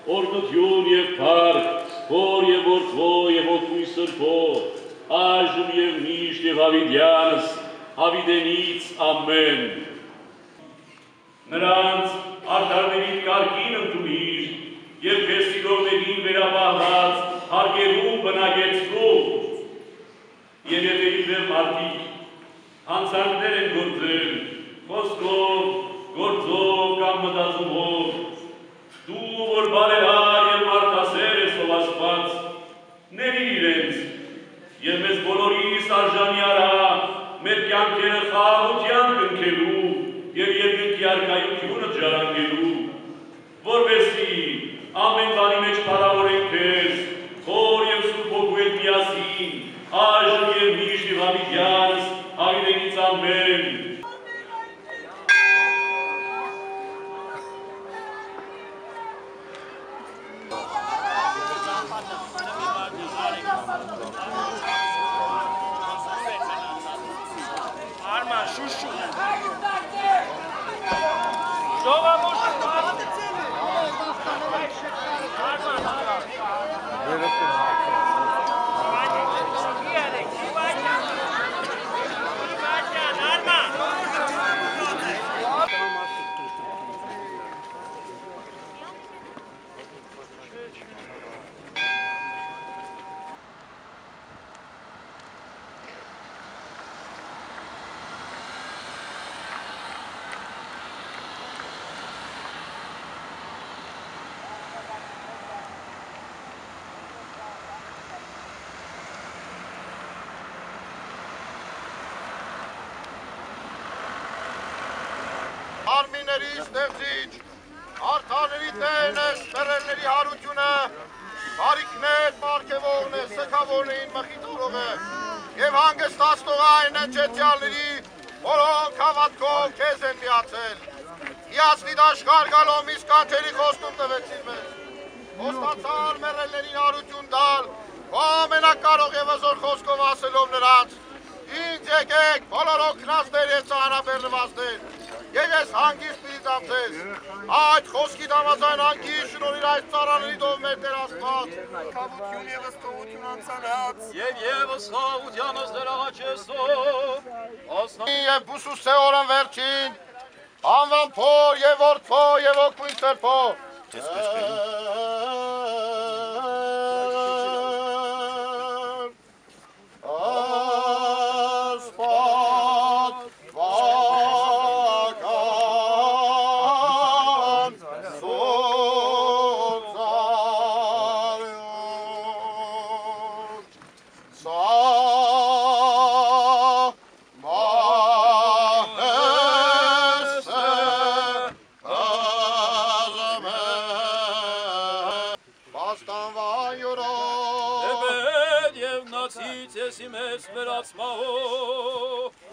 օրդություն և փառք, Հոր և Որդվո և Ոգու Սրբո, այժմ և միշտ և հավիտյանս, հավիտենից ամեն։ Նրանց արդարներիդ կարգին ընդունիր և քեզ սիրողներին վերապահված հարգերում բնակեցնում։ Եվ եթե իբրև մարդիկ հանցանքներ են գործել, խոսքով, գործով կամ մտածումով, դու, որ բարերար և մարդասեր ես ով Աստված, ների իրենց և մեզ բոլորիս արժանի արա մեր կյանքերը խաղաղության կնքելու և երկնքի առկայությունը ժառանգելու, որպեսզի ամեն բանի մեջ փառավորենք քեզ, Հոր և Սուրբ Հոգու հետ միասին, այժմ և միշտ և հավիտյանս, հավիտենից ամեն։ Arman, şuşu. Արմիների ստեղծիչ, արդարների տերն ես, մեռելների հարությունը, բարիքներ պարգևողն է, սգավորներին մխիթարող է, և հանգստացնող այն են ջեթյալների, որոնք հավատքով քեզ են միացել։ Հիացնի դաշկար գալով միս կանչերի խոստում տվեցիր մեզ, խոստացար մեռելներին հարություն տալ, քո ամենակարող և հզոր խոսքով ասելով նրանց, ինձ եկեք բոլոր օգնածներ և ծանրաբեռնվածներ, և ես հանգիստ պիտի տանձես, այդ խոսքի համաձայն հանգիստ շնորհիր այս ծառաներիդով մեր Տեր Աստված, քավություն և ըստողություն անցանած, և ևս խաղաղությանս Տեր աղաչեսով, և բուսուսեորն վերջին, անվան Փոր և Որդվո և Հոգու Սրբո, Եվ նացից ես իմես վերացմահով